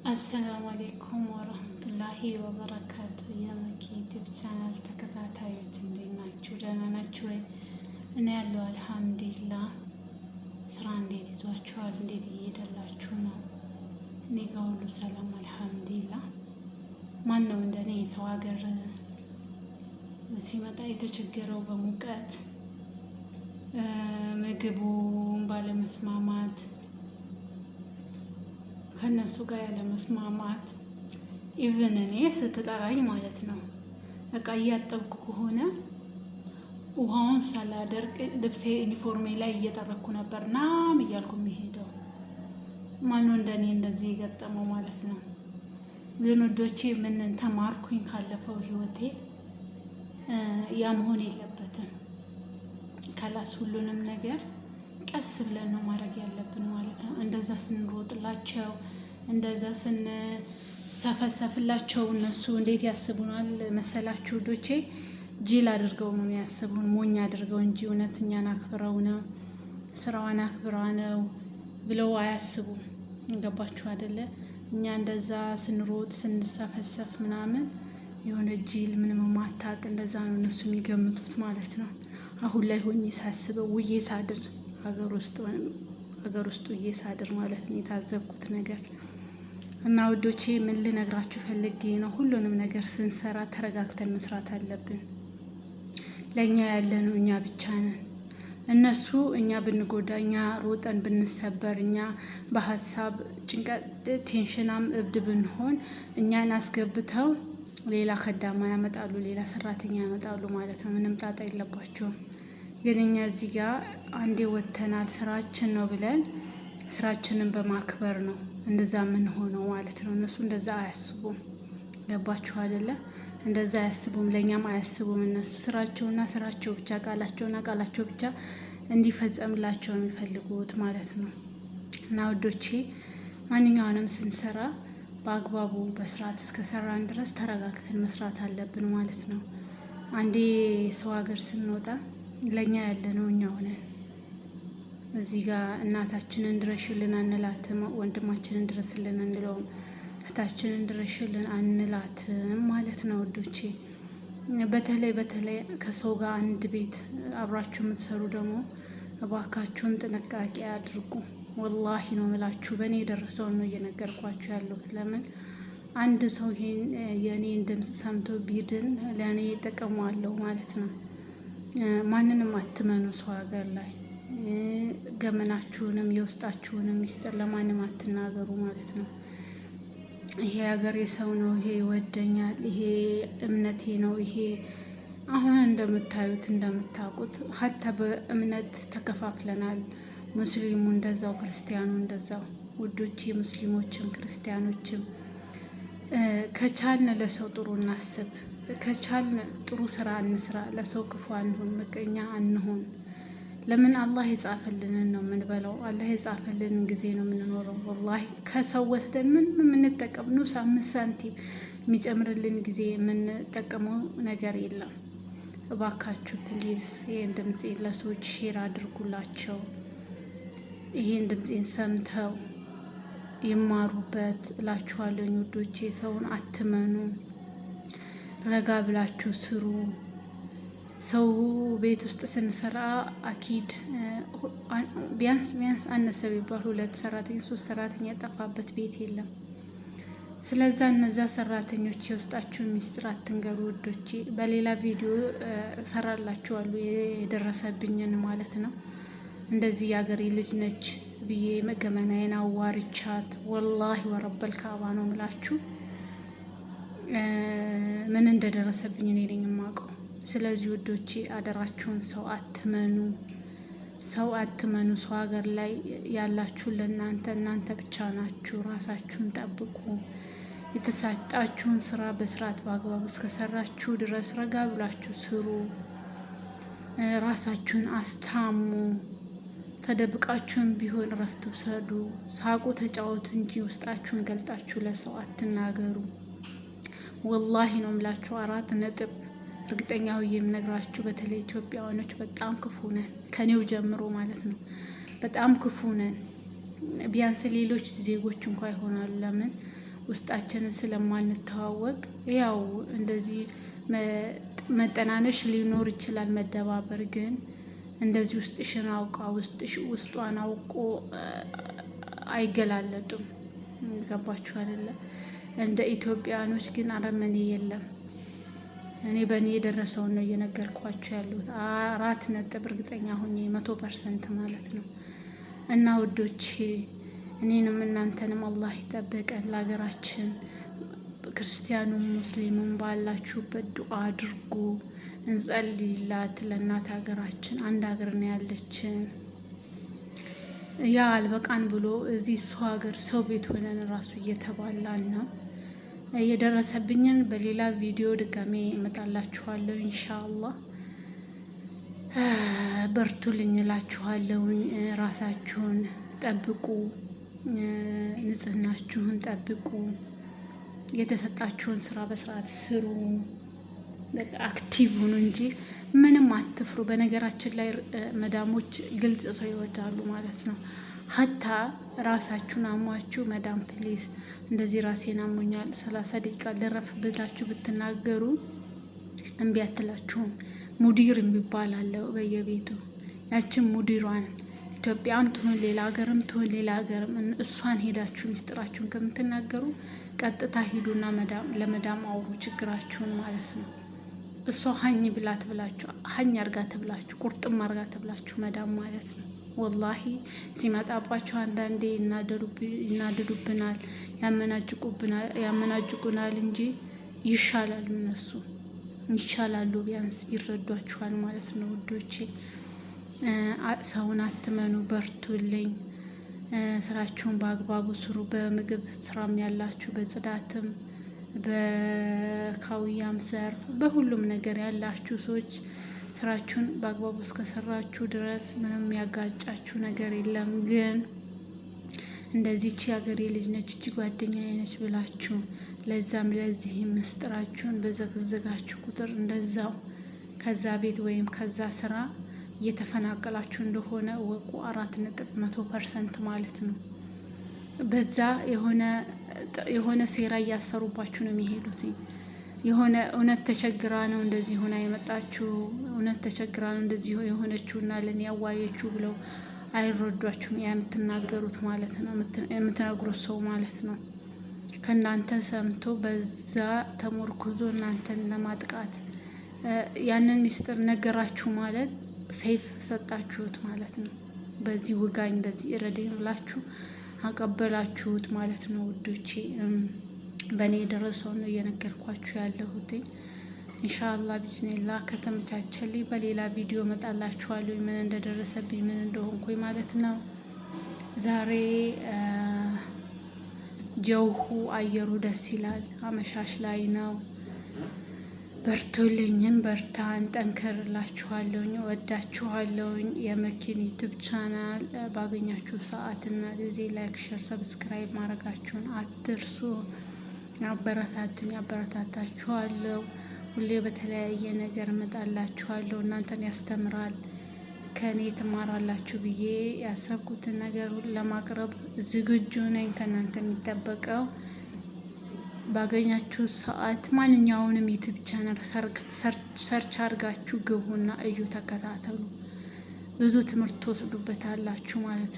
አሰላሙ አሌይኩም ወረህመቱላሂ ወበረካቱ። የመኪ ዩቲዩብ ቻናል ተከታታዮች እንዴት ናችሁ? ደህና ናችሁ ወይ? እኔ ያለው አልሐምዱሊላህ። ስራ እንዴት ይዟችኋል? እንዴት እየሄደላችሁ ነው? እኔ ጋር ሁሉ ሰላም አልሐምዱሊላህ። ማን ነው እንደኔ ሰው ሀገር ሲመጣ የተቸገረው በሙቀት ምግቡን ባለመስማማት ከነሱ ጋር ያለ መስማማት ኢቭን እኔ ስትጠራኝ ማለት ነው በቃ እያጠብኩ ከሆነ ውሃውን ሳላደርቅ ልብሴ ዩኒፎርሜ ላይ እየጠረኩ ነበር ናም እያልኩ የሚሄደው። ማነው እንደኔ እንደዚህ የገጠመው ማለት ነው። ግን ወዶቼ ምን ተማርኩኝ ካለፈው ህይወቴ፣ ያ መሆን የለበትም። ከላስ ሁሉንም ነገር ቀስ ብለን ነው ማድረግ ያለብን ማለት ነው። እንደዛ ስንሮጥላቸው፣ እንደዛ ስንሰፈሰፍላቸው እነሱ እንዴት ያስቡናል መሰላችሁ ዶቼ? ጅል አድርገው ነው የሚያስቡን፣ ሞኝ አድርገው እንጂ እውነተኛን አክብረው ነው ስራዋን አክብራ ነው ብለው አያስቡም። ገባችሁ አይደለ? እኛ እንደዛ ስንሮጥ ስንሰፈሰፍ ምናምን የሆነ ጅል ምንም ማታቅ እንደዛ ነው እነሱ የሚገምቱት ማለት ነው። አሁን ላይ ሆኜ ሳስበው ውዬ ሳድር ሀገር ውስጥ ውዬ ሳድር ማለት ነው የታዘብኩት ነገር እና ውዶቼ ምን ልነግራችሁ ፈልጌ ነው፣ ሁሉንም ነገር ስንሰራ ተረጋግተን መስራት አለብን። ለእኛ ያለነው እኛ ብቻ ነን። እነሱ እኛ ብንጎዳ፣ እኛ ሮጠን ብንሰበር፣ እኛ በሀሳብ ጭንቀት ቴንሽናም እብድ ብንሆን እኛን አስገብተው ሌላ ከዳማ ያመጣሉ፣ ሌላ ሰራተኛ ያመጣሉ ማለት ነው። ምንም ጣጣ የለባቸውም። ግን እኛ እዚህ ጋር አንዴ ወጥተናል ስራችን ነው ብለን ስራችንን በማክበር ነው እንደዛ የምንሆነው ማለት ነው። እነሱ እንደዛ አያስቡም። ገባችሁ አይደለ? እንደዛ አያስቡም፣ ለእኛም አያስቡም። እነሱ ስራቸውና ስራቸው ብቻ፣ ቃላቸውና ቃላቸው ብቻ እንዲፈጸምላቸው ነው የሚፈልጉት ማለት ነው። እና ውዶቼ ማንኛውንም ስንሰራ በአግባቡ በስርዓት እስከሰራን ድረስ ተረጋግተን መስራት አለብን ማለት ነው። አንዴ ሰው ሀገር ስንወጣ ለእኛ ያለነው እኛ ሆነን እዚህ ጋር እናታችንን ድረሽልን አንላትም፣ ወንድማችንን ድረስልን አንለውም፣ እህታችንን ድረሽልን አንላትም ማለት ነው ውዶቼ። በተለይ ከሰው ጋር አንድ ቤት አብራችሁ የምትሰሩ ደግሞ እባካችሁን ጥንቃቄ አድርጉ። ወላሂ ነው የምላችሁ፣ በእኔ የደረሰውን ነው እየነገርኳችሁ ያለሁት። ለምን አንድ ሰው ይሄን የእኔን ድምፅ ሰምቶ ቢድን ለእኔ እጠቀመዋለሁ ማለት ነው። ማንንም አትመኑ ሰው ሀገር ላይ፣ ገመናችሁንም የውስጣችሁንም ሚስጥር ለማንም አትናገሩ ማለት ነው። ይሄ ሀገር የሰው ነው፣ ይሄ ይወደኛል፣ ይሄ እምነቴ ነው፣ ይሄ አሁን እንደምታዩት እንደምታውቁት ሀታ በእምነት ተከፋፍለናል። ሙስሊሙ እንደዛው፣ ክርስቲያኑ እንደዛው። ውዶች ሙስሊሞችም ክርስቲያኖችም ከቻልን ለሰው ጥሩ እናስብ፣ ከቻልን ጥሩ ስራ እንስራ፣ ለሰው ክፉ አንሁን፣ ምቀኛ አንሁን። ለምን አላህ የጻፈልንን ነው የምንበላው፣ አላህ የጻፈልንን ጊዜ ነው የምንኖረው። ወላሂ ከሰው ወስደን ምን የምንጠቀም ኑስ 5 ሳንቲም የሚጨምርልን ጊዜ የምንጠቀመው ነገር የለም። እባካችሁ ፕሊዝ ይህን ድምፄ ለሰዎች ሼር አድርጉላቸው። ይህን ድምፄን ሰምተው ይማሩበት እላችኋለሁ ውዶቼ። ሰውን አትመኑ፣ ረጋ ብላችሁ ስሩ። ሰው ቤት ውስጥ ስንሰራ አኪድ ቢያንስ አነሰ ቢባል 2 ሰራተኛ 3 ሰራተኛ የጠፋበት ቤት የለም። ስለዛ እነዛ ሰራተኞች የውስጣችሁን ሚስጥር አትንገሩ ውዶቼ። በሌላ ቪዲዮ ሰራላችኋለሁ የደረሰብኝን ማለት ነው። እንደዚህ የአገሬ ልጅ ነች ብዬ መገመናዬን አዋርቻት ወላሂ ወረበል ካባ ነው ምላችሁ ምን እንደደረሰብኝ እኔ ነኝ የማውቀው። ስለዚህ ውዶቼ አደራችሁን ሰው አትመኑ፣ ሰው አትመኑ። ሰው ሀገር ላይ ያላችሁ እናንተ ብቻ ናችሁ። ራሳችሁን ጠብቁ። የተሰጣችሁን ስራ በስርዓት በአግባቡ እስከሰራችሁ ድረስ ረጋ ብላችሁ ስሩ። ራሳችሁን አስታሙ። ተደብቃችሁን ቢሆን እረፍት ውሰዱ። ሳቁ፣ ተጫወቱ እንጂ ውስጣችሁን ገልጣችሁ ለሰው አትናገሩ። ወላሂ ነው የምላችሁ 4 ነጥብ እርግጠኛ ሆኜ የምነግራችሁ። በተለይ ኢትዮጵያውያኖች በጣም ክፉ ነን፣ ከኔው ጀምሮ ማለት ነው። በጣም ክፉ ነን። ቢያንስ ሌሎች ዜጎች እንኳ ይሆናሉ። ለምን ውስጣችንን ስለማንተዋወቅ ያው እንደዚህ መጠናነሽ ሊኖር ይችላል፣ መደባበር ግን እንደዚህ ውስጥሽን አውቃ ውስጧን አውቆ አይገላለጡም። ገባችሁ አይደለ? እንደ ኢትዮጵያኖች ግን አረመኔ የለም። እኔ በእኔ የደረሰውን ነው እየነገርኳችሁ ያሉት 4 እርግጠኛ ሆኜ 100% ማለት ነው። እና ውዶቼ እኔንም እናንተንም አላህ ይጠብቀን። ለሀገራችን ክርስቲያኑም ሙስሊሙም ባላችሁበት ዱዓ አድርጉ፣ እንጸልይላት ለእናት ሀገራችን። አንድ ሀገር ነው ያለችን። ያ አልበቃን ብሎ እዚህ ሰው ሀገር ሰው ቤት ሆነን ራሱ እየተባላን ነው። የደረሰብኝን በሌላ ቪዲዮ ድጋሜ እመጣላችኋለሁ ኢንሻአላህ። በርቱልኝ እላችኋለሁኝ። ራሳችሁን ጠብቁ፣ ንጽህናችሁን ጠብቁ፣ የተሰጣችሁን ስራ በስርዓት ስሩ። በቃ አክቲቭ ሁኑ እንጂ ምንም አትፍሩ። በነገራችን ላይ መዳሞች ግልጽ ሰው ይወዳሉ ማለት ነው። ሀታ ራሳችሁን አሟችሁ መዳም ፕሊስ እንደዚህ ራሴን አሞኛል 30 ደቂቃ ልረፍ ብላችሁ ብትናገሩ እምቢ አትላችሁም። ሙዲር የሚባል አለው በየቤቱ። ያችን ሙዲሯን ኢትዮጵያም ትሁን ሌላ ሀገርም ትሁን ሌላ ሀገርም እሷን ሄዳችሁ ሚስጥራችሁን ከምትናገሩ ቀጥታ ሂዱና ለመዳም አውሩ ችግራችሁን ማለት ነው። እሷ ሀኝ ብላት ብላችሁ ሀኝ አርጋ ተብላችሁ ቁርጥም አርጋ ተብላችሁ መዳም ማለት ነው። ወላሂ ሲመጣባቸው አንዳንዴ ይናደዱብናል፣ ያመናጭቁናል እንጂ ይሻላሉ። እነሱ ይሻላሉ፣ ቢያንስ ይረዷችኋል ማለት ነው ውዶቼ። ሰውን አትመኑ፣ በርቱልኝ። ስራችሁን በአግባቡ ስሩ። በምግብ ስራም ያላችሁ፣ በጽዳትም፣ በካውያም ዘርፍ፣ በሁሉም ነገር ያላችሁ ሰዎች ስራችሁን በአግባቡ እስከሰራችሁ ድረስ ምንም ያጋጫችሁ ነገር የለም። ግን እንደዚህች የሀገሬ ልጅ ነች እቺ ጓደኛዬ ነች ብላችሁ ለዛም ለዚህም ምስጢራችሁን በዘገዘጋችሁ ቁጥር እንደዛው ከዛ ቤት ወይም ከዛ ስራ እየተፈናቀላችሁ እንደሆነ ወቁ። 4.100% ማለት ነው። በዛ የሆነ ሴራ እያሰሩባችሁ ነው የሚሄዱት። የሆነ እውነት ተቸግራ ነው እንደዚህ ሆና የመጣችሁ፣ እውነት ተቸግራ ነው እንደዚህ የሆነችውና ለኔ ያዋየችው ብለው አይረዷችሁም። ያ የምትናገሩት ማለት ነው፣ የምትነግሩት ሰው ማለት ነው። ከእናንተ ሰምቶ በዛ ተሞርኩዞ እናንተን ለማጥቃት ያንን ሚስጥር ነገራችሁ ማለት ሰይፍ ሰጣችሁት ማለት ነው። በዚህ ውጋኝ፣ በዚህ እረደኝ ብላችሁ አቀበላችሁት ማለት ነው ውዶቼ። በእኔ የደረሰው ነው እየነገርኳችሁ ያለሁት። ኢንሻአላህ ቢዝኔላ ከተመቻቸልኝ በሌላ ቪዲዮ መጣላችኋለሁ፣ ምን እንደደረሰብኝ ምን እንደሆንኩኝ ማለት ነው። ዛሬ ጀውሁ አየሩ ደስ ይላል፣ አመሻሽ ላይ ነው። በርቱልኝም፣ በርታን፣ ጠንከርላችኋለሁኝ፣ ወዳችኋለሁኝ። የመኪን ዩቲዩብ ቻናል ባገኛችሁ ሰዓትና ጊዜ ላይክ፣ ሼር፣ ሰብስክራይብ ማድረጋችሁን አትርሱ። አበረታቱኝ፣ አበረታታችኋለሁ። ሁሌ በተለያየ ነገር እመጣላችኋለሁ። እናንተን ያስተምራል፣ ከኔ ትማራላችሁ ብዬ ያሰብኩትን ነገር ለማቅረብ ዝግጁ ነኝ። ከእናንተ የሚጠበቀው ባገኛችሁ ሰዓት ማንኛውንም ዩቲዩብ ቻናል ሰርች አድርጋችሁ ግቡና እዩ፣ ተከታተሉ። ብዙ ትምህርት ትወስዱበታላችሁ ማለት ነው።